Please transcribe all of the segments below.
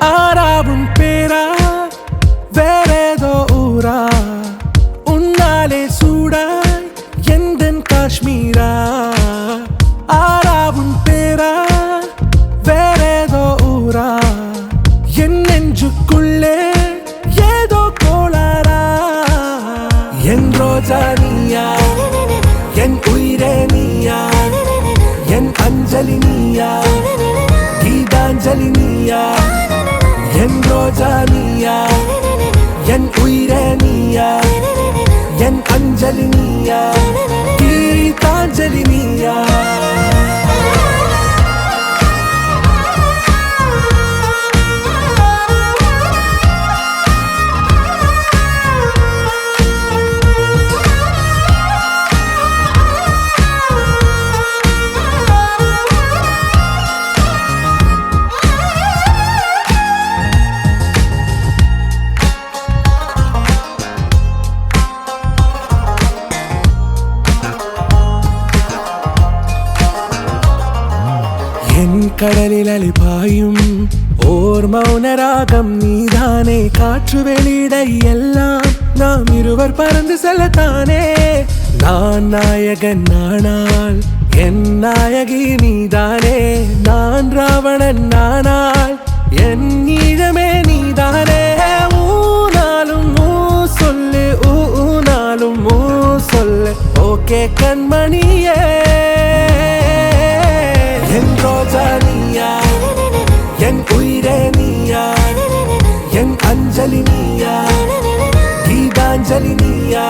ஆராவும் பேரா வேறேதோ ஊரா உன்னாலே சூடாய் எந்தன் காஷ்மீரா ஆராவும் பேரா வேறேதோ ஊரா என் நெஞ்சுக்குள்ளே ஏதோ கோளாரா என் ரோஜா நீயா என் உயிரே நீயா என் அஞ்சலி நீயா கீதாஞ்சலி நீயா என் ரோஜா நீயா என் உயிரே நீயா என் அஞ்சலி நீயா கீதாஞ்சலி நீயா கடலில் அலிபாயும் ஓர் மௌன ராகம் நீதானே. காற்று வெளியிட எல்லாம் நாம் இருவர் பறந்து செல்லத்தானே. நான் நாயகன் நானால் என் நாயகி நீதானே. நான் ராவணன் நானால் என் ஈழமே நீதானே. ஊனாலும் ஊ சொல்லு ஊனாலும் ஊ சொல்லு ஓகே கண்மணியே. என் ரோஜா நீயா, என் உயிரே நீயா, என் அஞ்சலி நீயா, கீதாஞ்சலி நீயா.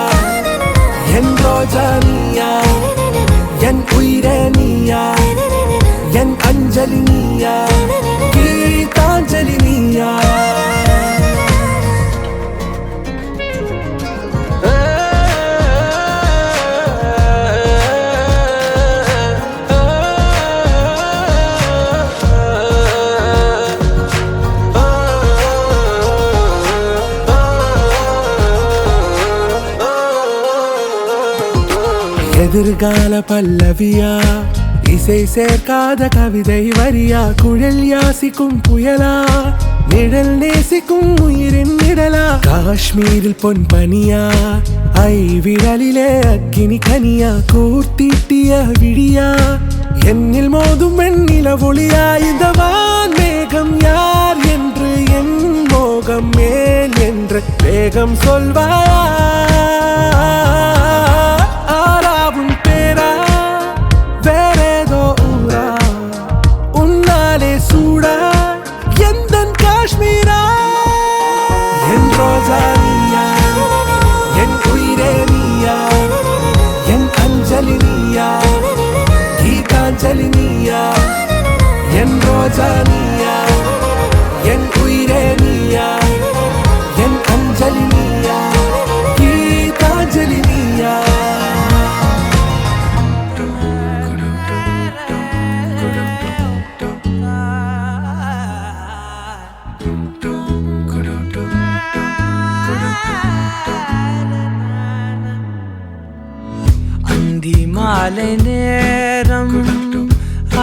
என் ரோஜா நீயா, என் உயிரே நீயா, என் அஞ்சலி நீயா, கீதாஞ்சலி நீயா. எதிர்கால பல்லவியா, இசை சேர்க்காத கவிதை வரியா, குழல் யாசிக்கும் புயலா, நிழல் நேசிக்கும் உயிரின் நிழலா. காஷ்மீரில் பொன் பனியா, ஐ விரலிலே அக்கினி கனியா, கூர்த்தீட்டிய விழியா, என்னில் மோதும் வெண்ணில ஒளியா. இந்த வான் மேகம் யார் என்று, என் மோகம் மேல் என்று வேகம் சொல்வாயா. ஆராவும் பேரா வேறேதோ ஊரா, உன்னாலே சூடா எந்தன் காஷ்மீரா. என் ரோஜா நீயா, என் உயிரே நீயா, என் அஞ்சலி நீயா, கீதாஞ்சலி நீயா. என் ரோஜா நீயா, என் உயிரே நீயா, என் அஞ்சலி நீயா, கீதாஞ்சலி நீயா. அந்தி மாலை நேரம்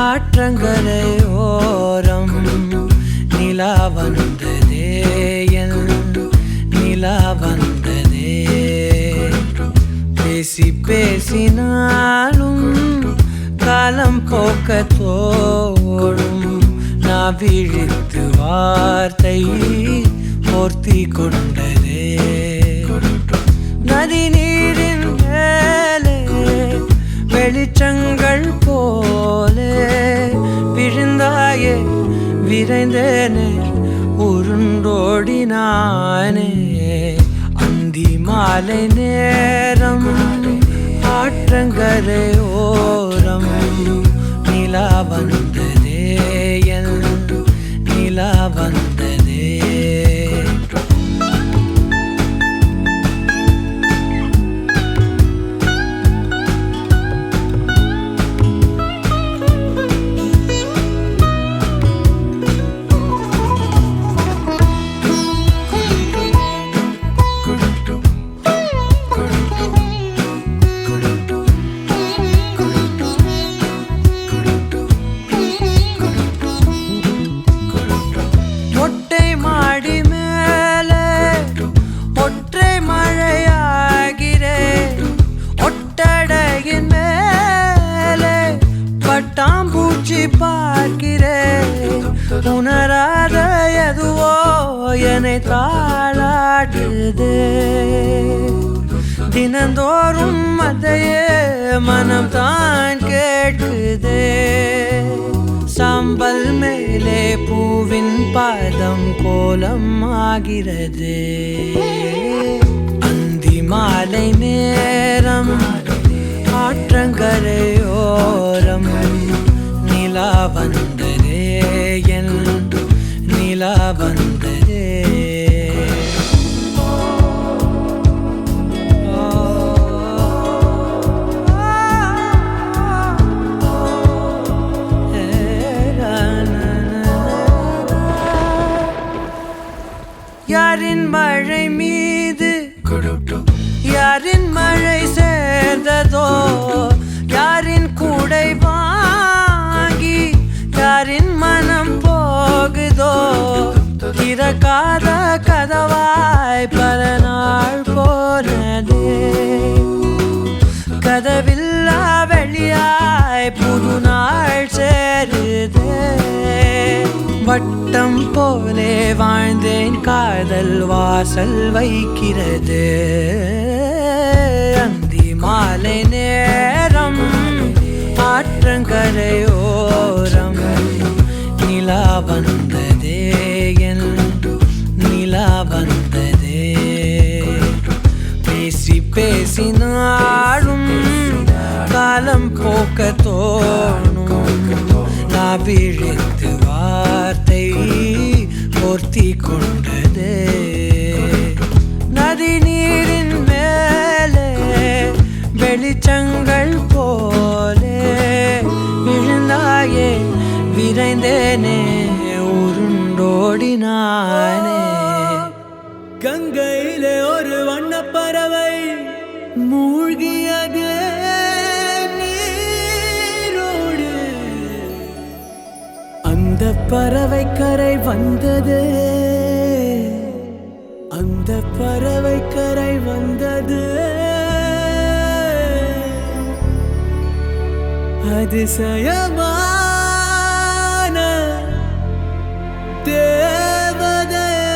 ஆற்றங்கரை ஓரம் நிலா வந்ததே, என் நிலா வந்ததே. பேசி பேசினாலும் காலம் போக்க தோடும், நான் விழித்து வார்த்தை போர்த்தி கொண்டதே. நதி நீரின் மேலே வெளிச்சங்கள் போலே விழுந்தாயே, விரைந்தேனே உருண்டோடினானே. அந்தி மாலை நேரம் ஆற்றங்கரை ஓரம் நிலா வந்ததே, என் நிலா வந்ததே. உணராத எதுவோ என்னை தாளாட்டுதே. தினந்தோறும் அதையே மனம் தான் கேட்குதே. சாம்பல் மேலே பூவின் பாதம் கோலம் ஆகிறது. அந்தி மாலை நேரம் ஆற்றங்கரையோரம் நிலா வந்ததே, என் நிலா வந்ததே. யாரின் மழை மீது யாரின் மழை சேர்ந்ததோ, யாரின் கூடை வாங்கி யாரின் திறக்காத கதவாய் பல நாள் போனதே கதவில்லா வெளியாய் புது நாள் சேருதே வட்டம் போலே வாழ்ந்தேன் காதல் வாசல் வைக்கிறது அந்தி மாலை நேரம் ஆற்றங்கரையோரம் நிலா வந்ததே என் நிலா வந்ததே பேசி பேசி நாடும் காலம் போக்க தோணும் நான் விழித்து வார்த்தை போர்த்தி கொண்டதே நதி நீரின் மேலே வெளிச்சங்கள் போலே விழுந்தாயே விரைந்தேனே உருண்டோடினானே கங்கையிலே ஒரு வண்ணப்பறவை மூழ்கியது நீரோடு அந்த பறவை கரை வந்தது அந்த பறவை கரை வந்தது அதிசயமான தேவதையா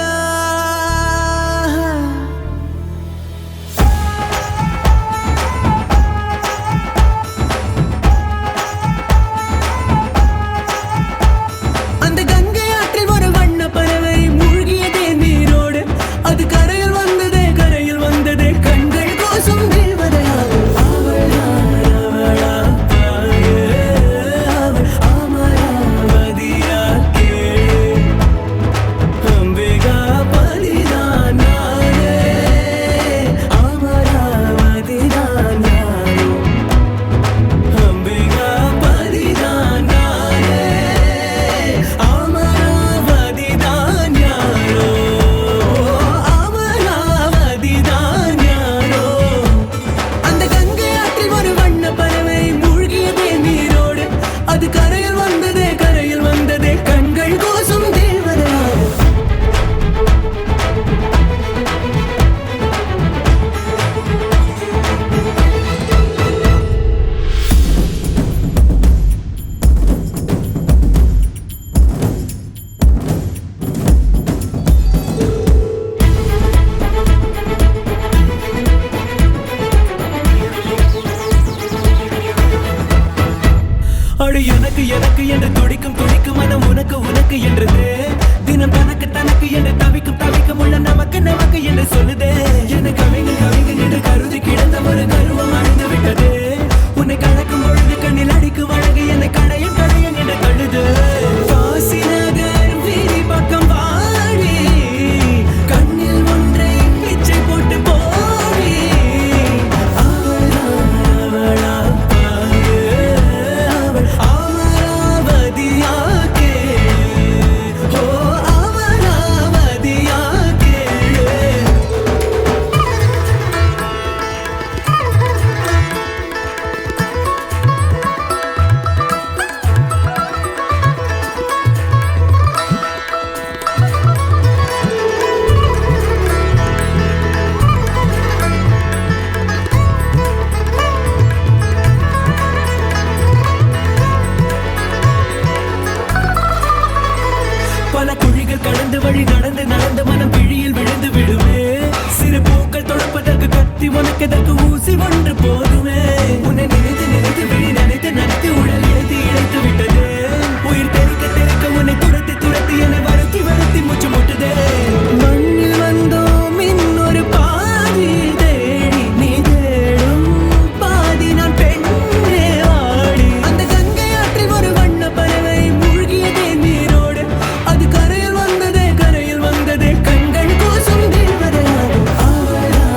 அந்த கங்கை ஆற்றில் ஒரு வண்ண பறவை மூழ்கியதே நீரோடு அது கரையில் வந்ததே கண்கள் கோசும் தேவதையா எனக்கு எனக்கு என்று துடிக்கும் மனம் உனக்கு என்றது தினம் தனக்கு என்று தவிக்கும் உள்ள நமக்கு என்று சொல்லுதே எனக்கு கவிங்க என்று கருதி கிடந்த ஒரு கருவம் அழிந்து விட்டது உன்னை கலக்கும் பொழுது கண்ணில் அடிக்கும் அழகு என்னை கடையும் என்று தள்ளுது காசி நகர் வீதி பக்கம் வாடி கண்ணில் ஒன்றை பிச்சை போட்டு போடி கடந்து வழி நடந்து மனம் பிழியில் விழுந்து விடுவே சிறு பூக்கள் தொடப்பதற்கு கத்தி உனக்கு எதற்கு ஊசி ஒன்று போதுமே உன்னை நினைத்து விழி நினைத்து உடல் இழைத்து விட்டது உயிர் தெறிக்க உன்னை துரத்தி என்னை வருத்தி மூச்சு முட்டுதே மண்ணில் வந்தோம் இன்னொரு பாதி தேடி நீ தேடும் பாதி நான் பெண்ணே வாடி அந்த கங்கை ஆற்றில் ஒரு வண்ண பறவை மூழ்கியதே நீரோடு அது கரையில் வந்ததே கண்கள் கோசும் தேவதையா அவளா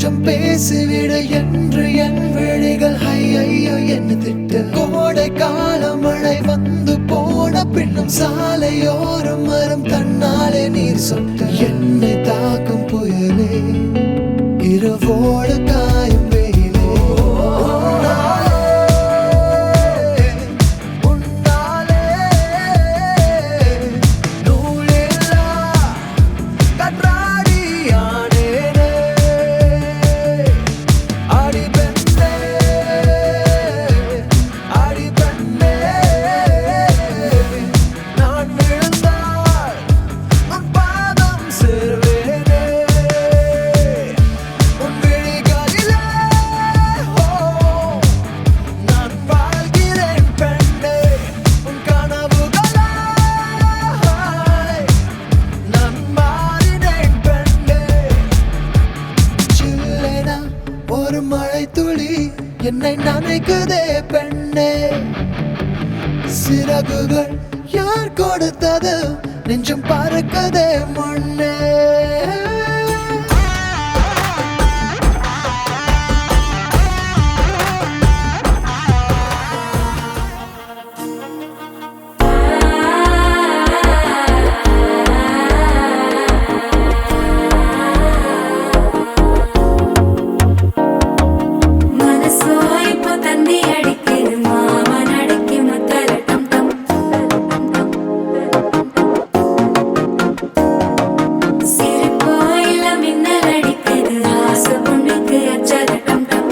கொஞ்சம் பேசிவிட என்று என் விழிகள் ஐயோ என்ன திட்ட கோடை கால மழை வந்து போன பின்னும் சாலையோரம் மரம் தன்னாலே நீர் சொட்ட என்னை தாக்கும் புயலே இரவோடு காயும் வெயிலே உன்னாலே நூலில்லா கற்றாடியானேனே அடி பெண்ணே அடி பெண்ணே நான் விழுந்தால் உன் பாதம் சேர்வேனே உன் விழிகளிலே நான் வாழ்கிறேன் பெண்ணே உன் கனவுகளாய் நான் மாறினேன் பெண்ணே சில்லேனா ஒரு மழை துளி என்னை நனைக்குதே பெண்ணே சிறகுகள் யார் கொடுத்தது நெஞ்சம் பறக்கதே முன்னே மனசோ இப்போ தண்ணி அடிக்குது மாமன் அடிக்கு முத்தல டம் டம் சிரிப்போ இல்ல மின்னல் அடிக்குது ஆசை பொண்ணுக்கு அச்சத டம் டம்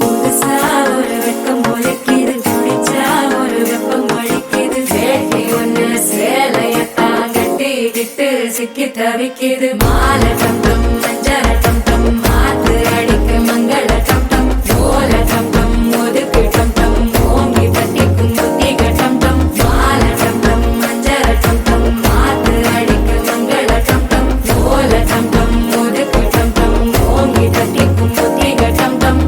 புதுசா ஒரு வெக்கம் ஒழிக்குது குடிச்சா ஒரு வெப்பம் ஒழிக்குது வேட்டி ஒண்ணு சேலையத்தான் கட்டிக்கிட்டு சிக்கி தவிக்குது மாலை டம் டம் மஞ்சள டம் டம் மாத்து அடிக்க மங்கள டம் டம் ஓல டம் டம் ஒதுக்கு டம் டம் ஓங்கி தட்டிக்கும் புத்திக டம் டம் மாலை டம் டம் மஞ்சள டம் டம் மாத்து அடிக்க மங்கள டம் டம் ஓல டம் டம் ஒதுக்கு டம் டம் ஓங்கி தட்டிக்கும் புத்திக டம் டம்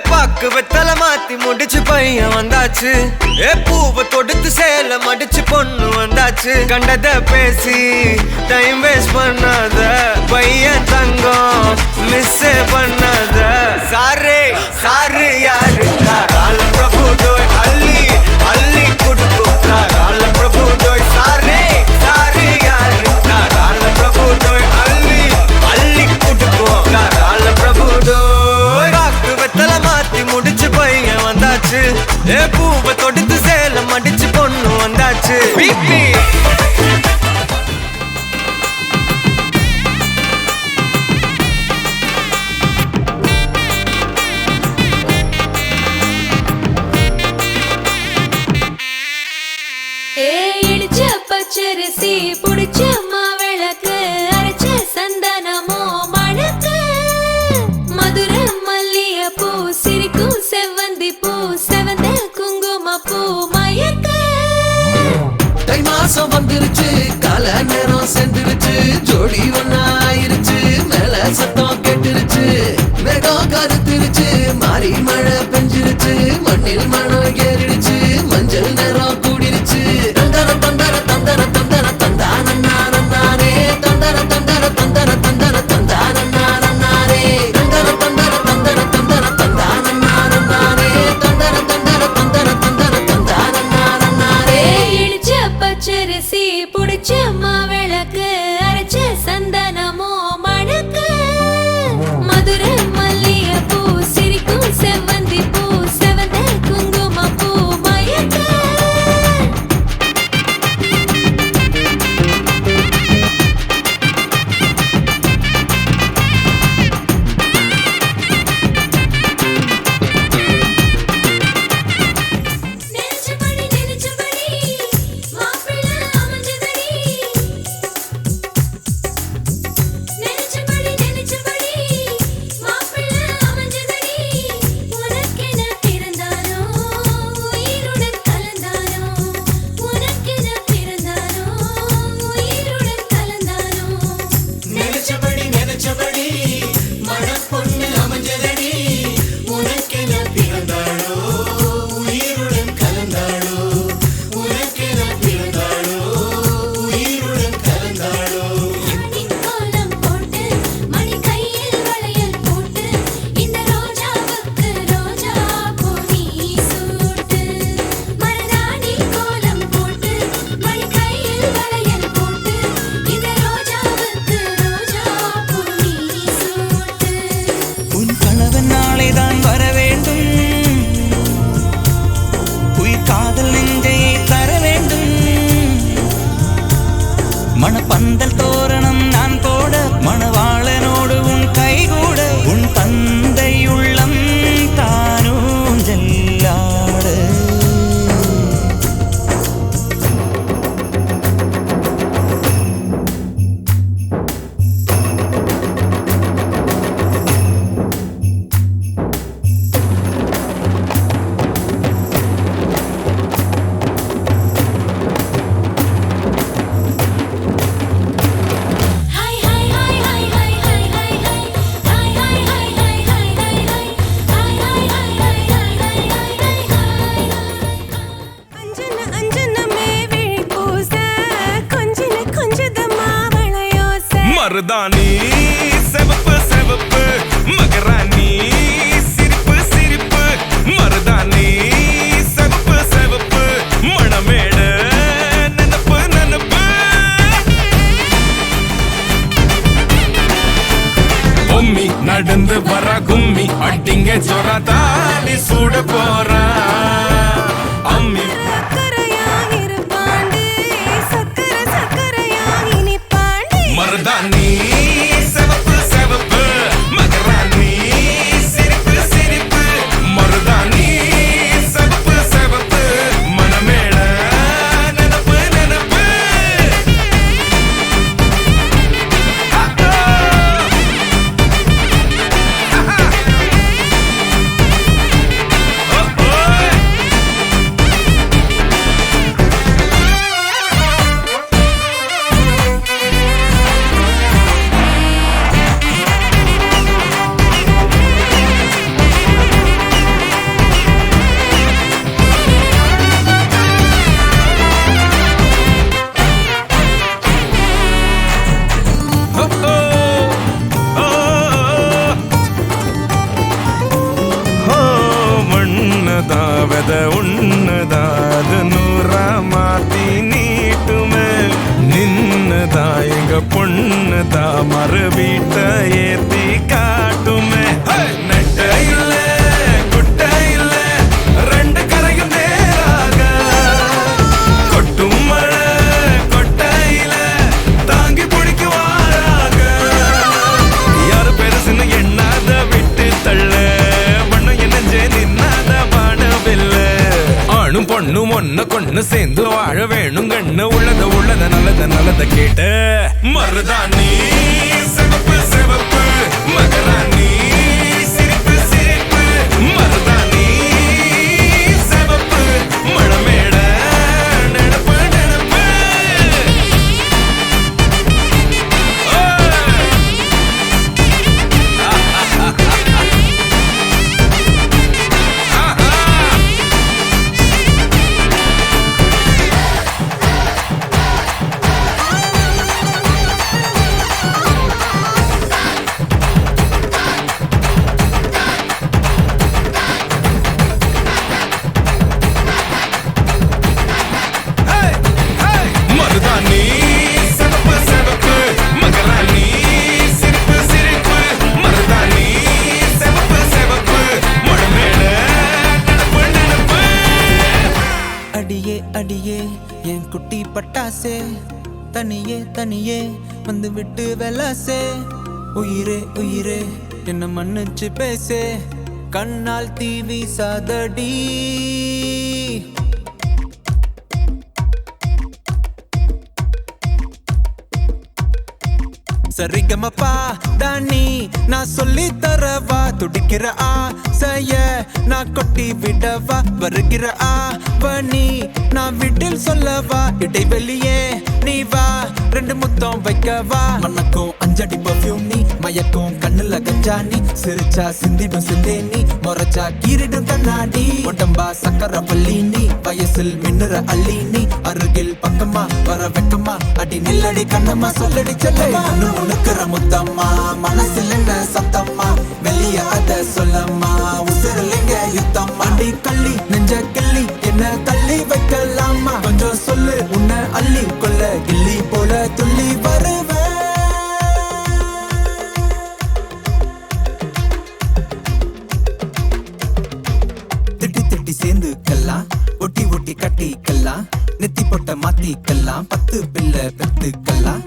பாக்கு வெத்தல மாத்தி முடிச்சு பையன் வந்தாச்சு பூவை தொடுத்து சேல மடிச்சு பொண்ணு வந்தாச்சு கண்டத பேசி டைம் வேஸ்ட் பண்ணாத பையன் தங்கம் மிஸ் பண்ணாத சாரு சாரு யாரு கால பிரபு தோய் அள்ளி அள்ளி குடுக்கும் கால பிரபு தோய் சாரு சாரு யாரு கால பிரபு தோய் அள்ளி அள்ளி குடுக்கும் கால பிரபு தோய் பாக்கு வெத்தல மாத்தி முடிச்சு பையன் வந்தாச்சு பூவை தொடுத்து சேல மடிச்சு பொண்ணு வந்தாச்சு பிபி இடிச்ச பச்சரிசி புடிச்ச மாவிளக்கு அரைச்ச சந்தனமோ மணக்கு மதுர மல்லிய பூ சிரிக்கும் செவ்வந்தி பூ செவந்த குங்கும பூ மயக்க தை மாசம் வந்துருச்சு கால நேரம் சென்றுருச்சு ஜோடி ஒன்னாயிருச்சு மேல சத்தம் கெட்டுருச்சு மேகம் கருத்துருச்சு மாறி மழை பெஞ்சிருச்சு மண்ணில் மணம் ஏறிடுச்சு மஞ்சள் நேரம் கூடிருச்சு தந்தர தந்தர தந்தர தந்தர தந்தானே தந்தர தந்தர தந்தர தந்தர தந்தானே தந்தர தந்தர தந்தர தந்தர தந்தானே தந்தர தந்தர தந்தர தந்தர தந்தானே இடிச்ச பச்சரிசி புடிச்ச மாவிளக்கு அரைச்ச சந்தனமோ மணக்கு மதுர மல்லிய பூ சிரிக்கும் செவ்வந்தி பூ செவந்த குங்கும பூ மயக்க நினைச்சபடி மாப்பிள்ளை அமைஞ்சதடி பந்தல் தோரணம் நான் போட மணவாளனோடு உன் கைகூட உன் தந்தை உள்ளம் தானும் ஜெல்லாடு மருதாணி செவப்பு செவப்பு மகராணி சிரிப்பு சிரிப்பு மருதாணி செவப்பு செவப்பு மணமேடு நனப்பு நனப்பு பொம்மி நடந்து வர கும்மி அட்டிங்க சொர தாலி சூட போறா அம்மி மருதாணி செவப்பு செவப்பு மகராணி சிரிப்பு சிரிப்பு மருதாணி செவப்பு செவப்பு மணமேட நனப்பு நனப்பு மண்ணதாவத உன்னதாத நூறா மாத்தி நீட்டுமே நின்னதா எங்க பொண்ணுதா மறு வீட்ட ஏத்தி காட்டுமே நெட்ட இல்ல குட்ட இல்ல ரெண்டு கரையும் நேராக கொட்டும் மழை கொட்டையில தாங்கி பிடிக்குவாராக யாரு பெருசுன்னு எண்ணாத விட்டு தள்ள ஆணும் பொண்ணும் ஒன்ன கொண்டு சேர்ந்து வாழ வேணும் கண்ணு உள்ளத உள்ளத நல்லத நல்லத கேட்ட மருதாணி சிவப்பு சிவப்பு மகராணி சிரிப்பு சிரிப்பு மருதாணி சிவப்பு மணமேட நெனப்பு நெனப்பு மருதாணி சிவப்பு சிவப்பு மகராணி சிரிப்பு சிரிப்பு மருதாணி சிவப்பு சிவப்பு மணமேட நனப்பு நனப்பு அடியே அடியே என் குட்டி பட்டாசே தனியே தனியே வந்து விட்டு வெலாசே உயிரே உயிரே என்ன மன்னிச்சு பேசே கண்ணால் தீவி சாதடி சரிகமப்பா தானி நான் சொல்லி தரவா துடிக்கிற ஆசைய நான் கொட்டி விடவா வருகிற ஆவணி நான் வீட்டில் சொல்லவா இடைவெளியே நீ வா ரெண்டு முத்தம் வைக்கவா மனக்கும் அஞ்சடி பர்ஃபியூம் நீ மயக்கும் கண்ணுல கஞ்சா நீ சிரிச்சா சிந்திடும் சிந்தே நீ முறைச்சா கீரிடும் கண்ணாடி உடம்பா சக்கர பள்ளி நீ வயசில் மின்னுற அள்ளி நீ அருகில் பக்கமா வர வெக்கமா அடி நில்லடி கண்ணம்மா சொல்லடி செல்லமா உனக்குற முத்தம்மா மனசில் என்ன சத்தம்மா வெளிய அத சொல்லம்மா உசிரலிங்க யுத்தம் அடி கள்ளி நெஞ்ச கிள்ளி என்ன தள்ளி வைக்கலாமா கொஞ்சம் சொல்லு உன்னை அள்ளி கொள்ள கிள்ளி போல துள்ளி வருவேன் திட்டி திட்டி சேர்ந்துக்கலாம் ஒட்டி ஒட்டி கட்டிக்கலாம் நெத்தி பொட்ட மாத்திக்கலாம் 10 பிள்ளை பெத்துக்கலாம்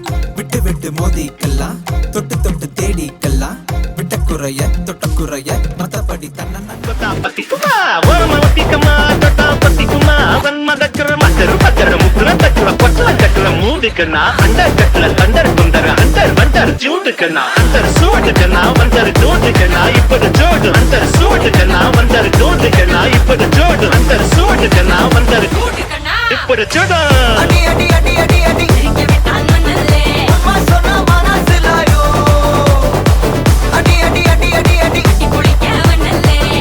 விட்டு மோதிக்கலாம் தொட்டு தொட்டு தேடிக்கலாம் விட்ட குறைய தொட்ட குறைய மத்தபடி தன்ன பத்திக்குமா ஓரமா ஒத்திக்கமா தொட்டா பத்திக்குமா அவன் மதக்கிற மச்சரு பச்சர முக்குற தச்சுற பொட்டல கட்டுற மூடுக்கண்ணா அண்டர் கட்டுல தண்டர் குண்டர் அண்டர் வண்டர் ஜூடுக்கண்ணா அண்டர் சூடுக்கண்ணா வண்டர் ஜூடுக்கண்ணா இப்போது ஜோடு அண்டர் சூடுக்கண்ணா வண்டர் ஜூடுக்கண்ணா இப்போது ஜோடு அண்டர் சூடுக்கண்ணா வண்டர் இப்போது ஜோடு அடி அடி அடி அடி அடி அம்மா சொன்ன மனசிலாயோ அடி அடி அடி அடி அடி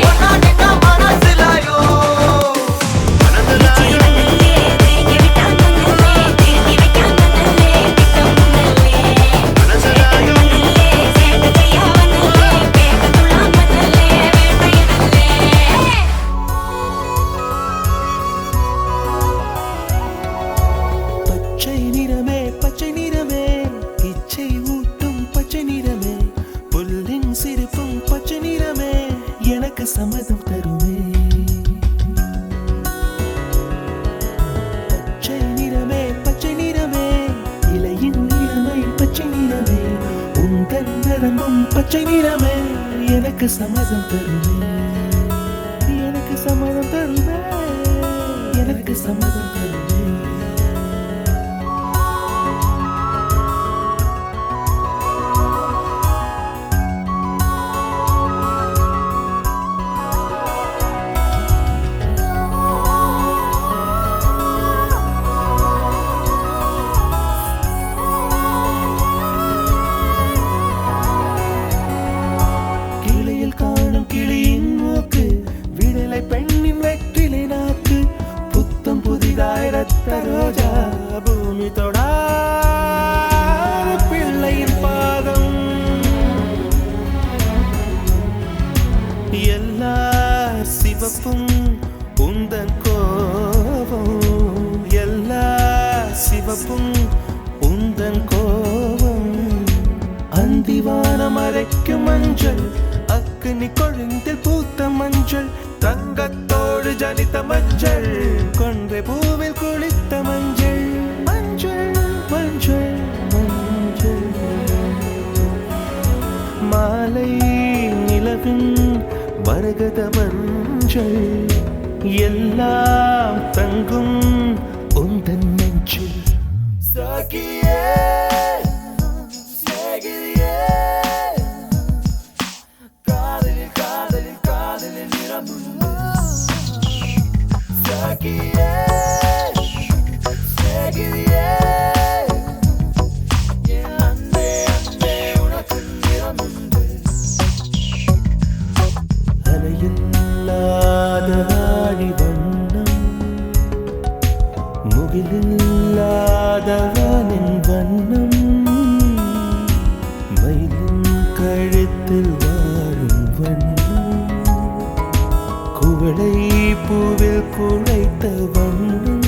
ஒன்னா நின்னா மனசிலாயோ பச்சை நிறமே இச்சை ஊட்டும் பச்சை நிறமே புல்லின் சிரிப்பும் பச்சை நிறமே எனக்கு சம்மதம் தருமே பச்சை நிறமே இலையின் நிறமை பச்சை நிறமே உந்தன் நரம்பும் பச்சை நிறமே எனக்கு சம்மதம் தருமே எனக்கு சம்மதம் தருமே எனக்கு சம்மதம் தருமே ரோஜா பூமி தொடா பிள்ளையின் பாதம் எல்லா சிவப்பும் உந்தன் கோபம் எல்லா சிவப்பும் உந்தன் கோபம் அந்திவானம் அரைக்கும் மஞ்சள் அக்னி கொழுந்தில் பூத்த மஞ்சள் தங்கத்தோடு ஜனித்த மஞ்சள் கொன்றை பூவில் குளித்த மஞ்சள் மஞ்சள் மஞ்சள் மஞ்சள் மாலை நிலவின் மரகத மஞ்சள் எல்லாம் தங்கும் உந்தன் நெஞ்சில் சாகியே முகிலில்லாதவனின் வண்ணம் மயிலின் கழுத்தில் வாழும் வண்ணம் குவளை பூவில் குழைத்த வண்ணம்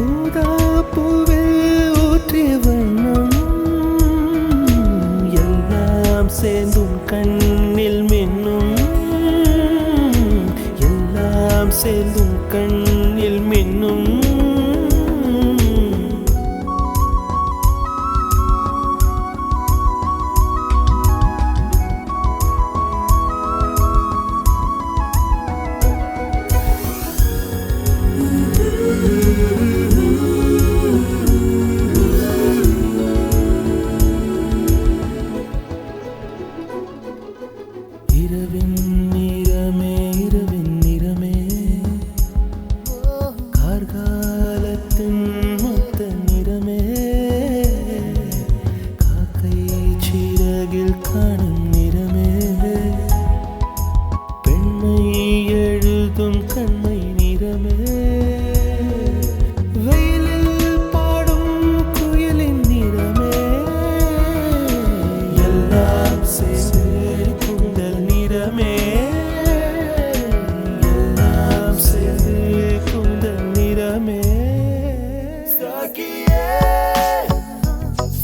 ஊதா பூவில் ஊற்றிய வண்ணம் எல்லாம் சேர்ந்தும் கண்ணில் மின்னும் எல்லாம் சேர்ந்தும் கண்ணில் மின்னும் இரவின் நிறமே கார்காலத்தின் மொத்த நிறமே காக்கை சிறகில் காணும் நிறமே பெண்ணை எழுதும் கண்மை நிறமே வெயிலில் பாடும் குயிலின் நிறமே எல்லாம் சேர்ந்து குந்தல் நிறமே எல்லாம் சேர்ந்து குந்தல் நிறமே சாகியே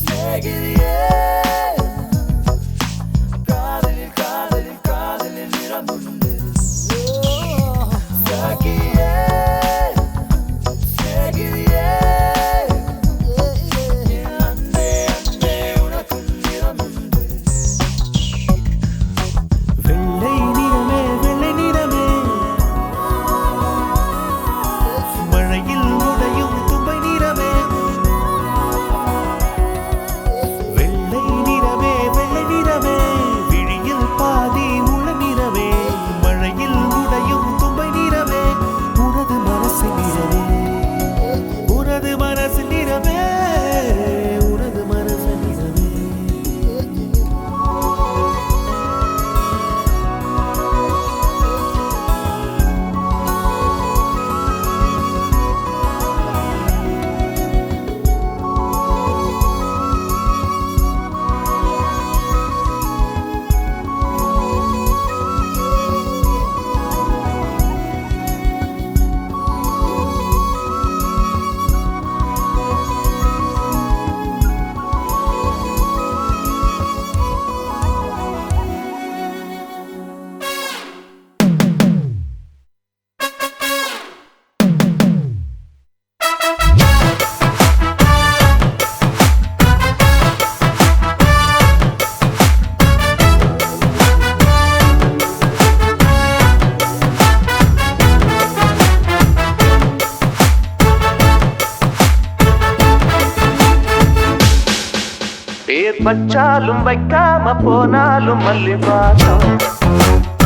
சாகியே காதலில் காதலில் காதலில் நிறமுண்டு சாகியே சாகியே பேர் வச்சாலும் வைக்காம போனாலும் மல்லி வாசம்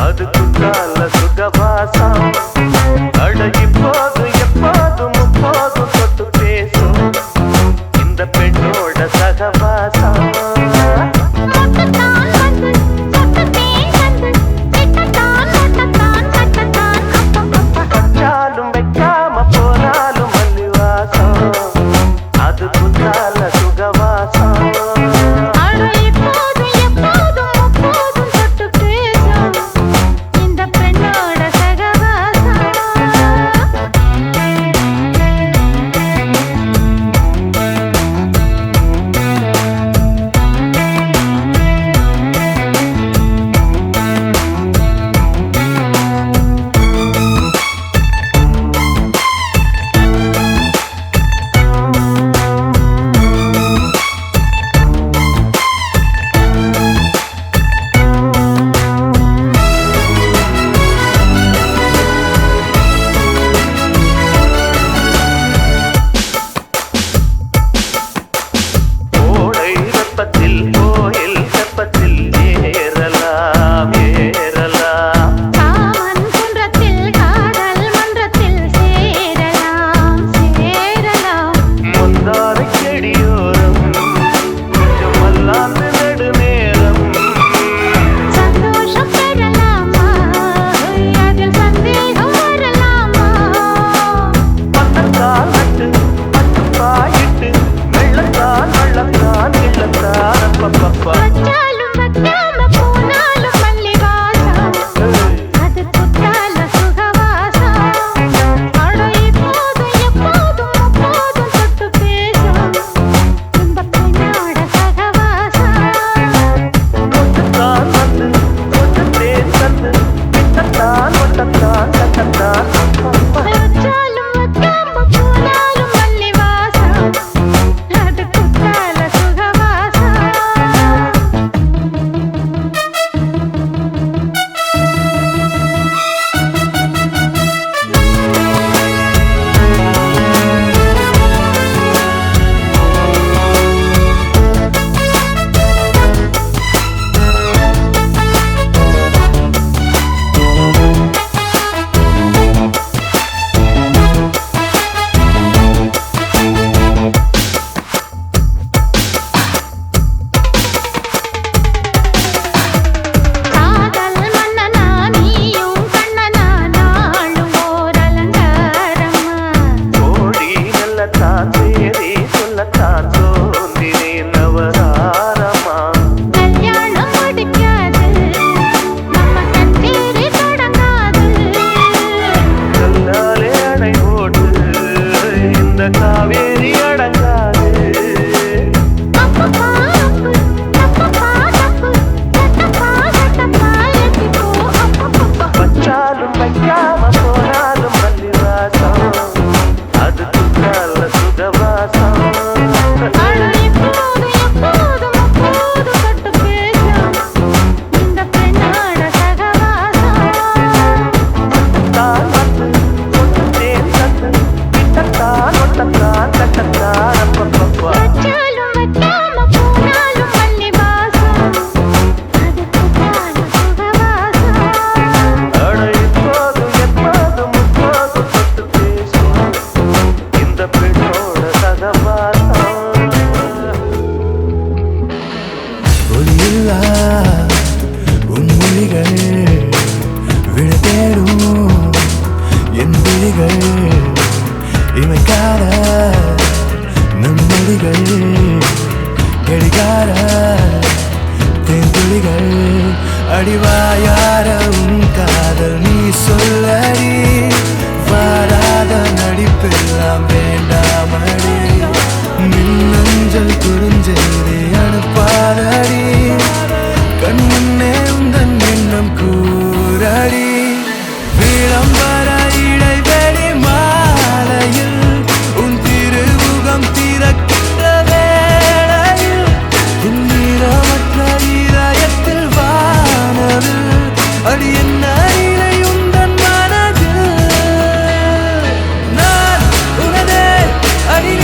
அது குற்றால சுகவாசம் அழகி போது எப்போதும் முப்போதும் தொட்டு பேசும் இந்த பெண்ணோட சகவாசம் வச்சாலும் வைக்காம போனாலும் மல்லி வாசம் அது குற்றால சுகவாசம் அடிவாயாரம் காதல் நீ சொல்லடி வாராத நடிப்பெல்லாம் வேண்டாமடி மின்னஞ்சல் குறிஞ்செய்தி அனுப்பாதடி கண் முன்னே உந்தன் எண்ணம் கூறடி விளம்பர இடைவெளி மாலையில் உன் திருமுகம் திறக்கின்ற வேளையில் துன்னிரமற்ற இதயத்தில் வானவில் அடி என்ன இலை உந்தன் மனதில் நான் உனதே அடி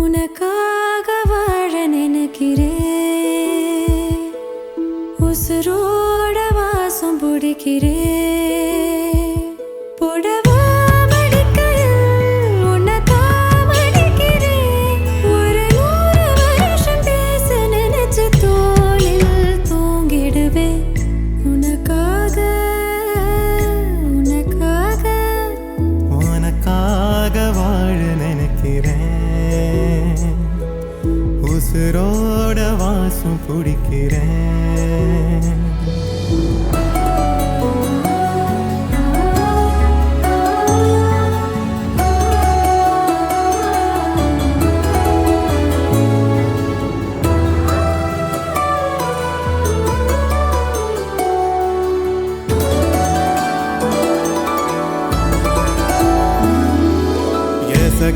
உனக்காக வாழ நினைக்கிறேன், உசுரோட வாசம் பிடிக்கிறேன். புடவா மடிக்கையில் உன்னைத்தான் மடிக்கிறேன். ஒரு 100 வருஷம் பேச நினைச்சு தோளில் தூங்கிடுவேன். உனக்காக உனக்காக உனக்காக வாழ நினைக்கிறேன், உசுரோட வாசம் பிடிக்கிறேன்.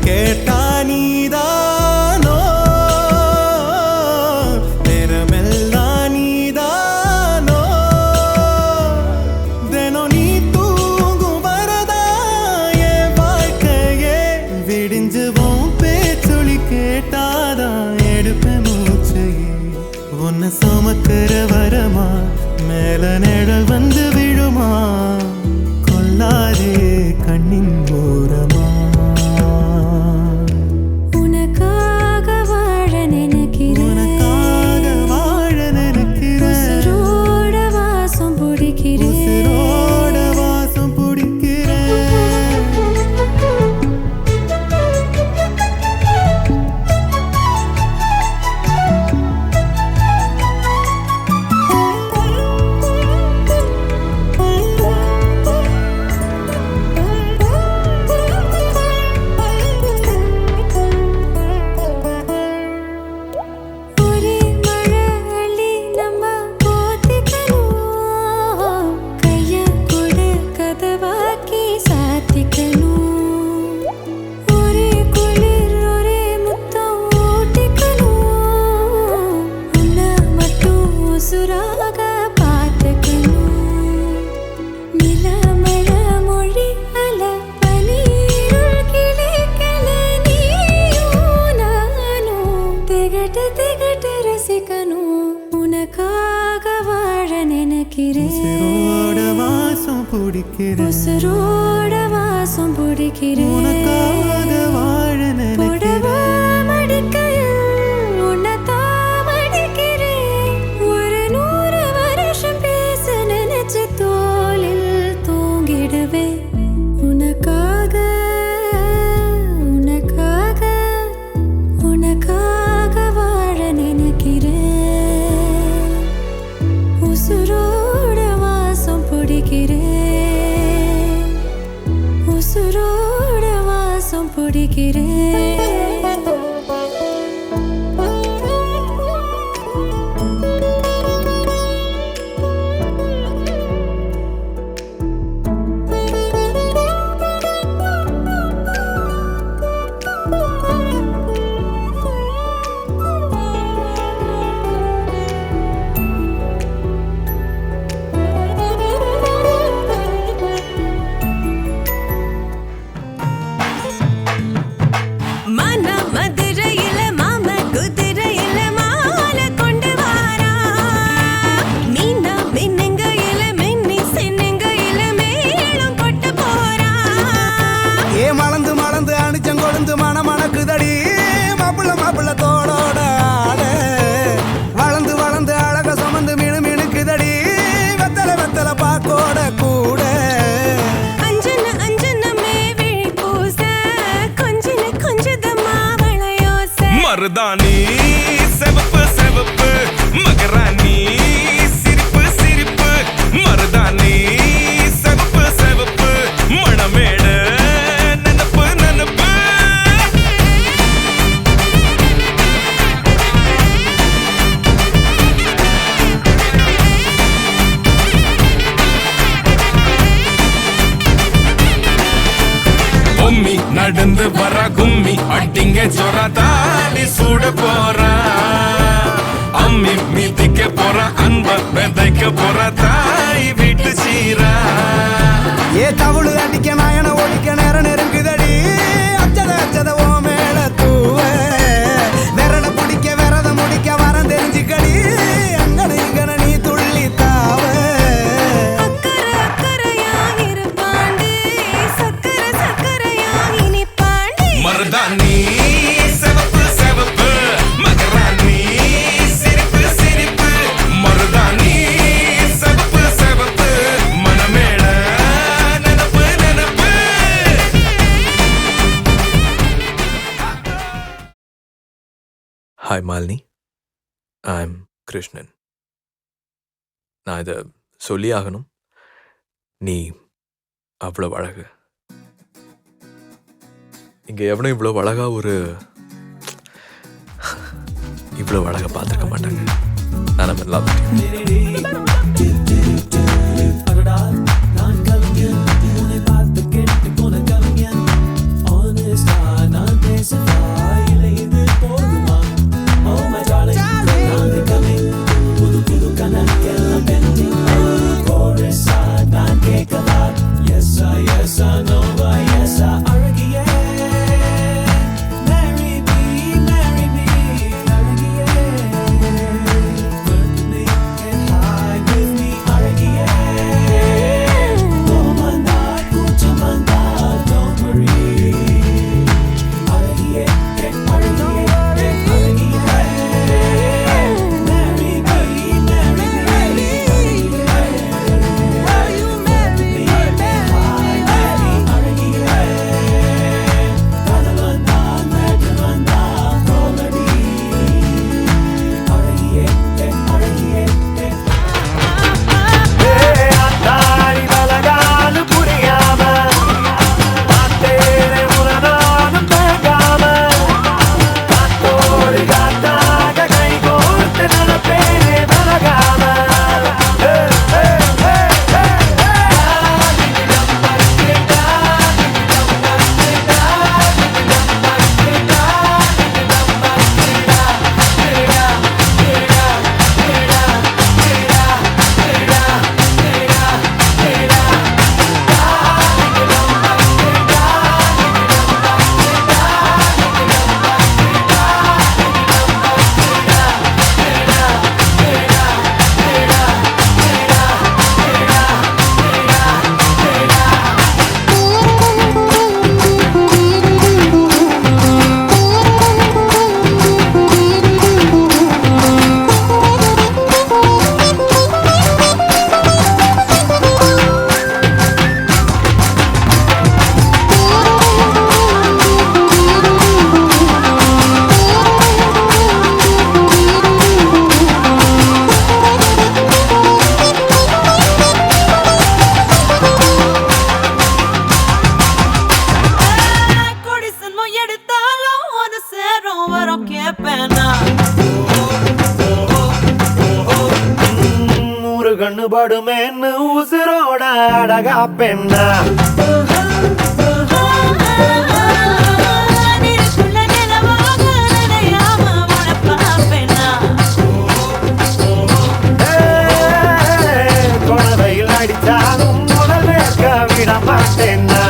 கேட்டா நீதானோ, நேரமெல்லாம் நீதானோ, தினம் நீ தூங்கும் வரதா என் வாழ்க்கையே விடிஞ்சுவோம். பேச்சொலி கேட்டாதான் எடுப்பேன் மூச்சையே. உன்னை சுமக்கிற வரமா மேல நிழல் வந்து விழுமா, கொல்லாதே கண்ணின் ஓரமா. திகட்டு ரசிக்கணும். பிடிக்கிறேன் உசிரோட வாசம் பிடிக்கிறேன் உசுரோட வாசம் பிடிக்கிறேன் உனக்காக வாழ நினைக்கிறேன் மடிக்கையில் உன்னைத்தான் மடிக்கிறேன் ஒரு 100 வருஷம் பேச நினைச்சு தோளில் தூங்கிடுவேன் உனக்காக உனக்காக உனக்காக வாழ நினைக்கிறேன் உசுரோட வாசம் பிடிக்கிறேன் உசுரோட வாசம் பிடிக்கிறேன் மதுரையில மாம குதிரையில மாலை கொண்டு வாரா மீனா மின்னுங்கையில மின்னி சின்னுங்கையில மேளம் கொட்டு போறா ஏ மலந்து மலந்து அணிச்சம் கொழுந்து மணக்குதடி மாப்பிள்ள மாப்பிள்ள தோளோட ஆட வளர்ந்து வளர்ந்து அழக சுமந்து மினுக்குதடி வெத்தல வெத்தல பாக்கோட கூட அஞ்சன அஞ்சனமே விழி பூச கொஞ்சன கொஞ்சதமா வளையோச மருதாணி செவப்பு செவப்பு மகராணி சிரிப்பு சிரிப்பு மருதாணி செவப்பு செவப்பு மணமேட நனப்பு நனப்பு பொம்மி நடந்து வர கும்மி அட்டிங்க சொர தாலி சூட போறா அம்மி மீதிக்க போற அன்ப விதைக்க போற தாய் வீட்டு சீரா ஏ தவுளு அடிக்க நாயன ஒடிக்க நேரம் நெருங்குதடி அச்சத அச்சத ஓ மேல தூவ விரட பிடிக்க விரத முடிக்க வரம் தெரிஞ்சுக்கடி அங்கன இங்கன நீ துள்ளி தாவ அக்கறை அக்கறையாயிருப்பாண்டி சக்கரை சக்கரையாயினிப்பாண்டி மருதாணி செவப்பு செவப்பு மகராணி சிரிப்பு சிரிப்பு மருதாணி செவப்பு செவப்பு மணமேட நனப்பு நனப்பு hi Malini, I am Krishnan. நான் இதை சொல்லி ஆகணும். நீ அவ்வளோ அழகு. இங்கே எவனும் இவ்வளோ அழகா இவ்வளோ அழகா பார்த்துருக்க மாட்டாங்க. நான் நம்ம love Marry me, get high with me. கண்ணு படுமேன்னு உசுரோட அழகா பெண்ணா குழந்தையில் அடித்தாலும் முதல் வேர்க்க விட மாட்டேன்னா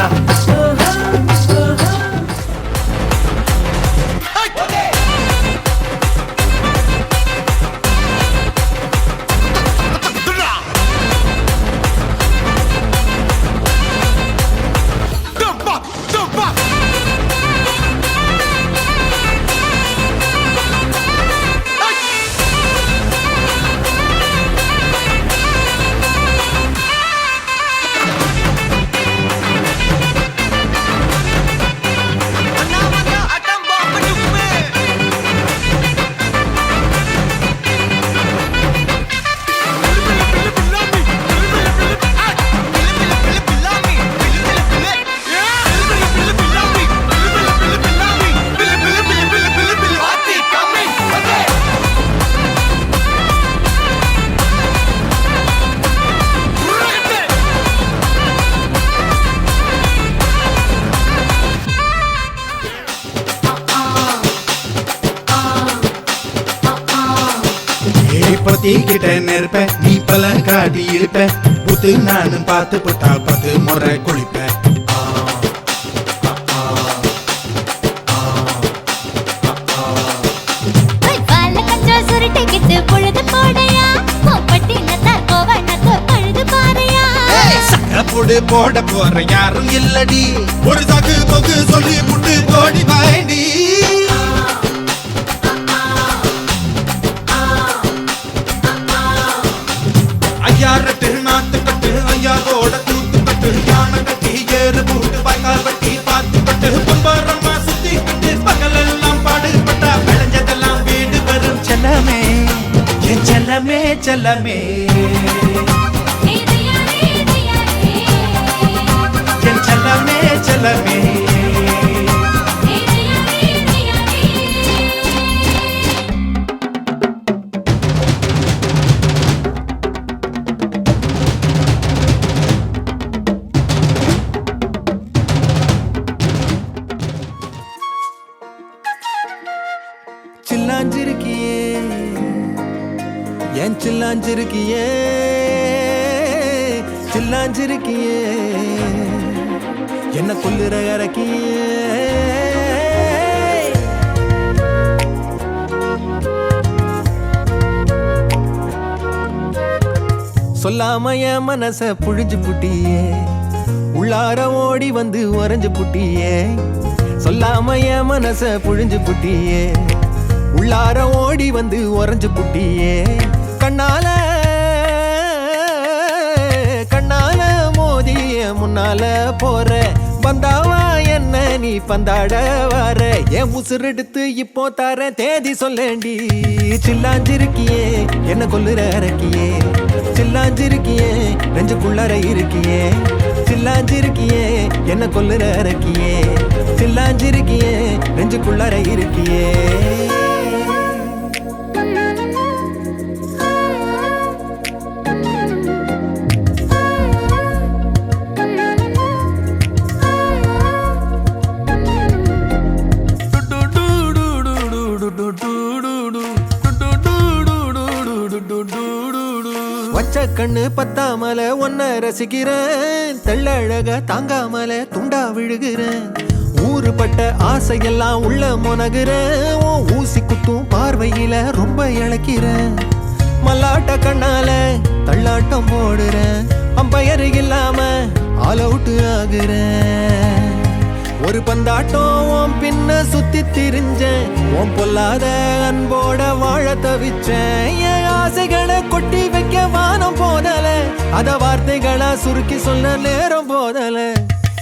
கிட்ட நெருப்ப நீ பல காட்டி இருப்ப புத்து நானும் பார்த்து புட்டா 10 முறை குளிப்பேன் போட போற யாரும் இல்லடி ஒரு சாக்கு போக்கு சொல்லி புட்டு தோடி வாண்டி ஐயாரட்டு நாத்து கட்டு ஐயாவோட தூத்து கட்டு யானை கட்டி ஏறு பூட்டு வாய்க்கால் வட்டி பார்த்து கட்டு பொன்பரமா சுத்தி கட்டு பகலெல்லாம் பாடுபட்டா விளைஞ்சதெல்லாம் வீடு வரும் செல்லமே என் செல்லமே செல்லமே என் செல்லமே செல்லமே சில்லாஞ்சிருக்கியே என் சில்லாஞ்சிருக்கியே சில்லாஞ்சிருக்கியே என்ன கொல்லுற இறக்கியே சொல்லாம என் மனச புழிஞ்சு புட்டியே உள்ளார ஓடி வந்து உறைஞ்சு புட்டியே சொல்லாம என் மனச புழிஞ்சு புட்டியே உள்ளார ஓடி வந்து உறைஞ்சு புட்டியே கண்ணால கண்ணால மோதிய முன்னால போற பந்தாவா என்ன நீ பந்தாட வர என் உசுரெடுத்து இப்போ தர தேதி சொல்லேண்டி சில்லாஞ்சிருக்கியே என்ன கொல்லுற இறக்கியே சில்லாஞ்சிருக்கியே நெஞ்சுக்குள்ளற இருக்கியே சில்லாஞ்சிருக்கியே என்ன கொல்லுற இறக்கியே சில்லாஞ்சிருக்கியே நெஞ்சுக்குள்ளற இருக்கியே வச்ச கண்ணு பத்தாமல ஒன்ன ரசிக்கிறேன் தெள்ளழக தாங்காமல துண்டா விழுகிறேன் ஊறுபட்ட ஆசையெல்லாம் உள்ள முனகுறேன் ஊசி குத்தும் பார்வையில ரொம்ப இழக்கிறேன் மல்லாட்ட கண்ணால தள்ளாட்டம் போடுறேன் அம்பயரு இல்லாம ஆல் அவுட் ஆகுறேன் ஒரு பந்தாட்டம் பின்ன சுத்தி திரிஞ்சேன் உன் பொல்லாத அன்போட வாழ தவிச்சேன் என் ஆசைகளை கொட்டி வைக்க வானம் போதல அத வார்த்தைகளா சுருக்கி சொல்ல நேரம் போதல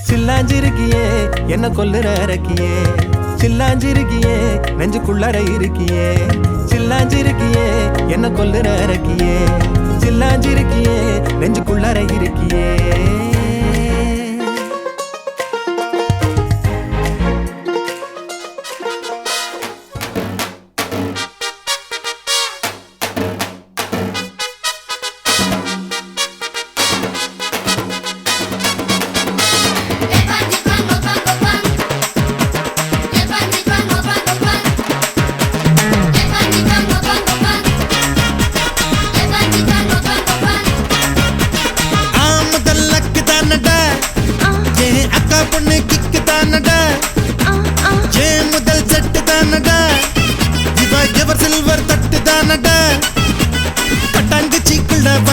சில்லாஞ்சிருக்கியே என்ன கொல்லுற இறக்கியே சில்லாஞ்சிருக்கியே நெஞ்சுக்குள்ளற இருக்கியே சில்லாஞ்சிருக்கியே என்ன கொல்லுற இறக்கியே சில்லாஞ்சிருக்கியே நெஞ்சுக்குள்ளற இருக்கியே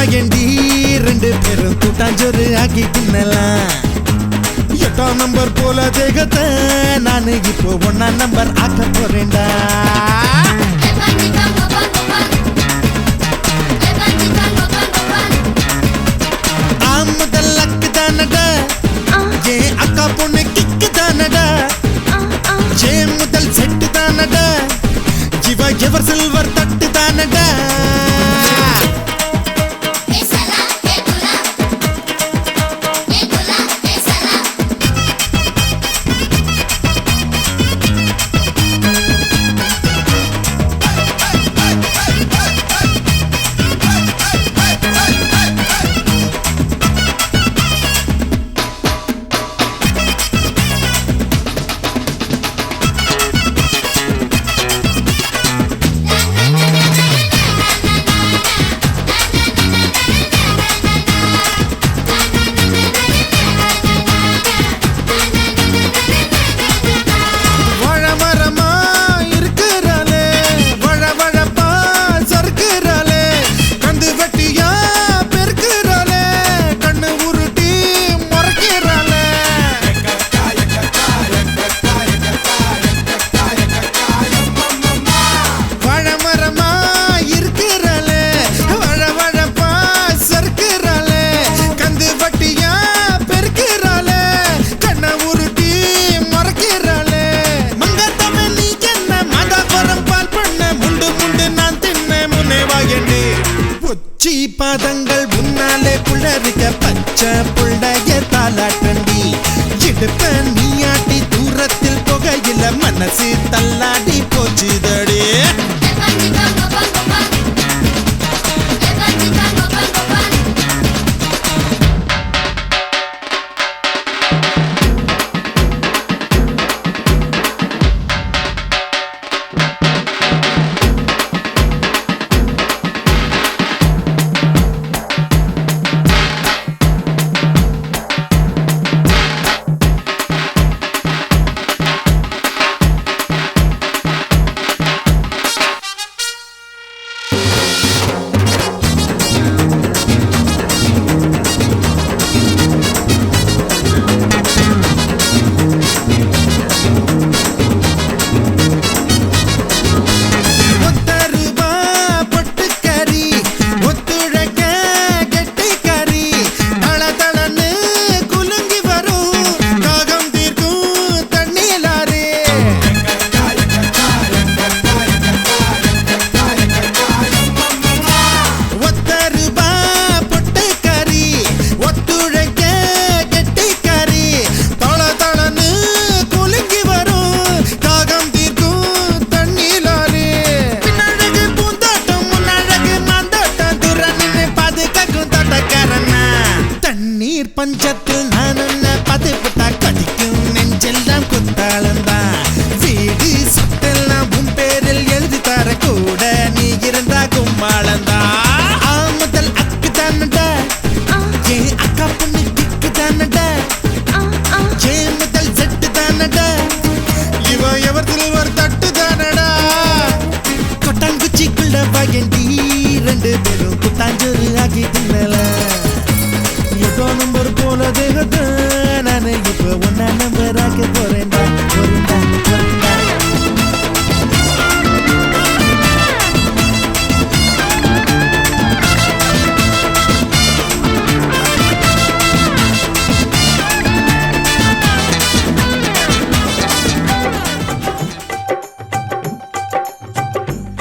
வாங்கி ரெண்டு பேரும் கூட்டாஞ்சோறு ஆக்கி தின்னலாம் 8ஆம் நம்பர் போல தேகத்தை நானு இப்போ 1ஆம் நம்பர் ஆக்க போறேன்டா முதல் அக்கு தானடா ஏன் அக்கா பொண்ணு கிக்கு தானடா ஜே முதல் செட்டு தானடா ஜிவா எவர் சில்வர் தட்டு தானடா பாதங்கள் முன்னாலே புள்ளரிக்க பச்சை புள்ளைய தாலாட்டண்டி இடுப்ப நீயாட்டி தூரத்தில் புகையில மனசு தள்ளாடி போச்சுதடி பஞ்சத்தில் நான் பதுப்புட்டா கடிக்கும் நெஞ்செல்லாம் குத்தாளந்தான் வீடு சொத்தெல்லாம் உன் பேரில் எழுதி தர கூட நீ இருந்தா கும்மாளந்தா முதல் அக்கு தானடா ஏன் அக்கா பொண்ணு கிக்கு தானடா ஏன் முதல் செட்டு தானடா இவ எவர் சில்வர் தட்டு தானடா கொட்டாங்குச்சிக்குள்ள வாங்கி ரெண்டு பேரும் கூட்டாஞ்சோறு ஆக்கி தின்னலாம் 8ஆம் நம்பர் போல தேகத்தை நானு இப்போ 1ஆம் நம்பர் ஆக்க போறேன்டா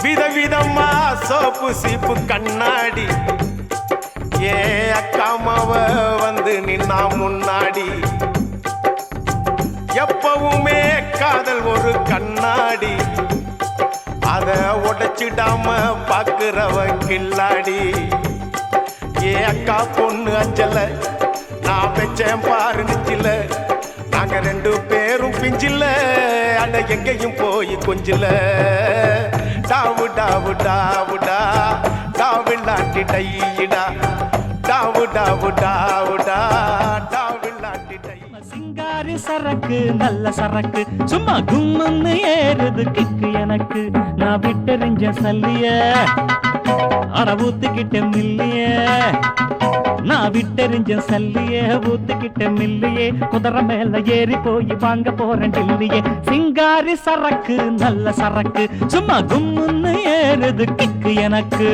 விதவிதமா சோப்பு சீப்பு கண்ணாடி ஏ அக்காமாவ வந்து நின்னா முன்னாடி எப்பவுமே காதல் ஒரு கண்ணாடி அத உடைச்சிடாம பாக்குறவ கில்லாடி ஏ அக்கா பொண்ணு அஞ்சல நான் பெச்சேன் பாரு நிச்சில நாங்க ரெண்டு பேரும் பிஞ்சில அட எங்கேயும் போய் கொஞ்சில டாவு டாவு டாவுடா டாவில்லாட்டி டையிடா டாவு டாவு டாவுடா டாவில்லாட்டி டை சிங்காரி சரக்கு நல்ல சரக்கு சும்மா கும்முன்னு ஏறுது கிக்கு எனக்கு நான் விட்டெறிஞ்ச சல்லிய அட ஊத்துக்கிட்ட மில்லியே நான் விட்டெறிஞ்ச சல்லியே ஊத்துக்கிட்ட மில்லியே குதிரை மேல ஏறி போய் வாங்க போறேன் டில்லியே சிங்காரி சரக்கு நல்ல சரக்கு சும்மா கும்முன்னு ஏறுது கிக்கு எனக்கு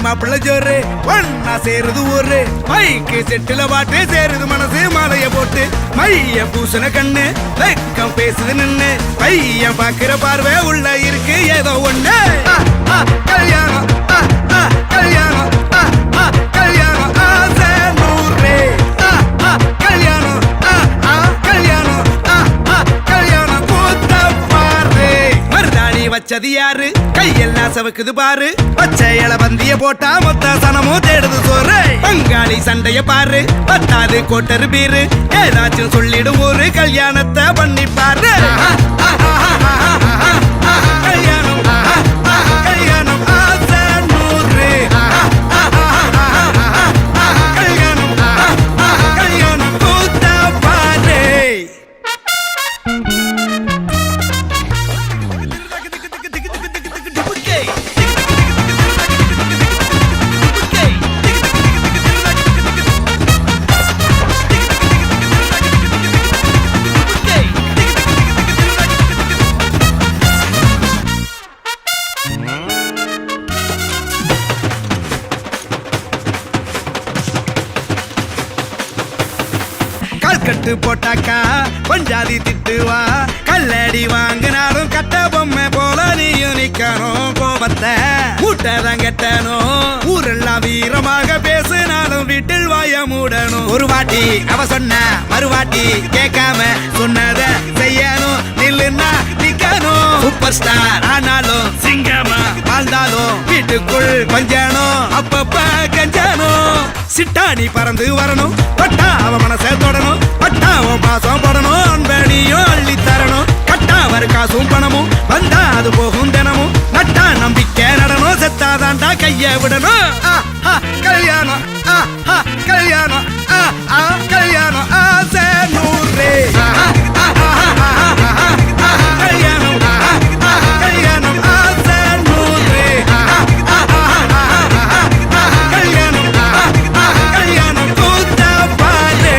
மாப்பிள்ள ஜோரு ஒன்னா சேருது ஊரு மைக்கு செட்டுல பாட்டு சேருது மனசு மாலைய போட்டு மைய பூசண கண்ணு வெக்கம் பேசுது நின்னு பையன் பாக்குற பார்வை உள்ள இருக்கு ஏதோ ஒண்ணு கல்யாணம் கல்யாணம் கல்யாணம் ஆசை நூறு கல்யாணம் கல்யாணம் கல்யாணம் கூத்த பாரு மருதாணி வச்சது யாரு கையெல்லாம் சவுக்குது பாரு பச்சை இல பந்திய போட்டா மொத்த சனமும் தேடுது சோறு பங்காளி சண்டைய பாரு பத்தாது கோட்டரு பீரு ஏதாச்சும் சொல்லிடும் ஒரு கல்யாணத்தை பண்ணி பாரு கல்யாணம் கல்யாணம் ஆசை நூறு கல்யாணம் கல்யாணம் கூத்த பாரு கட்டு போட்டாக்கா பஞ்சாதி திட்டுவா கல்லடி வீட்டதான் கெட்டணும் ஊரெல்லாம் வீரமாக பேசினாலும் வீட்டில் வாய மூடணும் ஒரு வாட்டி அவ சொன்ன மறுவாட்டி கேட்காம சொன்னத செய்யணும் நில்லுன்னா நிக்கணும் சூப்பர் ஸ்டார் ஆனாலும் சிங்கமா வாழ்ந்தாலும் வீட்டுக்குள் கொஞ்சணும் அப்பப்ப கஞ்சணும் சிட்டாணி பறந்து வரணும் பட்டா அவ மனசை தொடணும் பட்டா அவன் பாசம் போடணும் அன்பனியும் அள்ளி தரணும் கட்டா வரு காசும் பணமும் வந்தா அது போகும் தினமும் நட்டா நம்பிக்கை நடணும் செத்தாதான்டா கைய விடணும் கல்யாணம் கல்யாணம் கல்யாணம் ஆசை நூறு கல்யாணம் கல்யாணம் ஆசை நூறு கல்யாணம் கல்யாணம் கூத்தா பாரு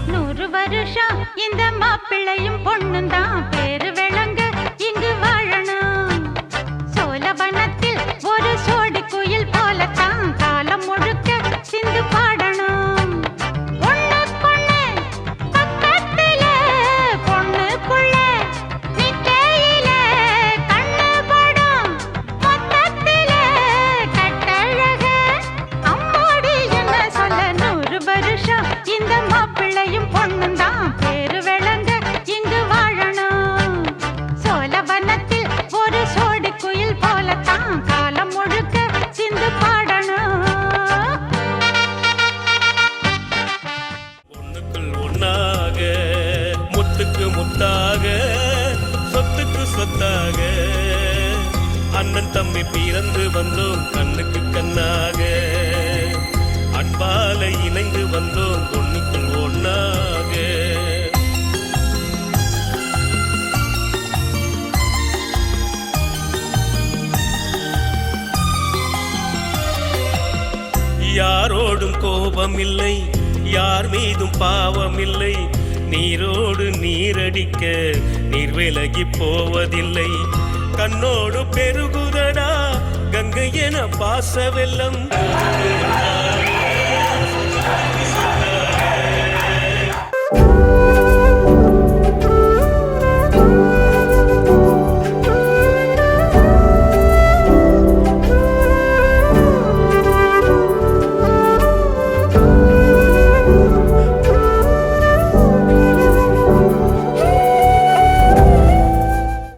100 வருஷம் இந்த மாப்பிள்ளையும் பொண்ணும் தான் பேரு விளங்க இங்கு வாழணும் சோழவனத்தில் ஒரு சோடி குயில் போலத்தான் காலம் முழுக்க சிந்து பாடணும் ஒண்ணுக்குள்ள பக்கத்துல பொண்ணுக்குள்ள நிக்கையில கண்ணு படும் மொத்தத்தில கட்டழக அம்மாடி என்ன சொல்ல 100 வருஷம் இந்த மாப்பிள்ளையும் பொண்ணும் தான் பேரு விளங்க இங்கு வாழணும் சோழவனத்தில் ஒரு சோடி குயில் போலத்தான் காலம் முழுக்க சிந்து பாடணும் ஒண்ணுக்குள் ஒண்ணாக முத்துக்கு முத்தாக சொத்துக்கு சொத்தாக அண்ணன் தம்பி பிறந்து வந்தோம் கண்ணுக்கு கண்ணாக அன்பால இணைந்து வந்தோம் ஒண்ணுக்குள் ஒண்ணாக யாரோடும் கோபமில்லை யார் மீதும் பாவமில்லை நீரோடு நீரடிக்க நீர் விலகி போவதில்லை கண்ணோடு பெருகுதடா கங்கை என பாச வெள்ளம்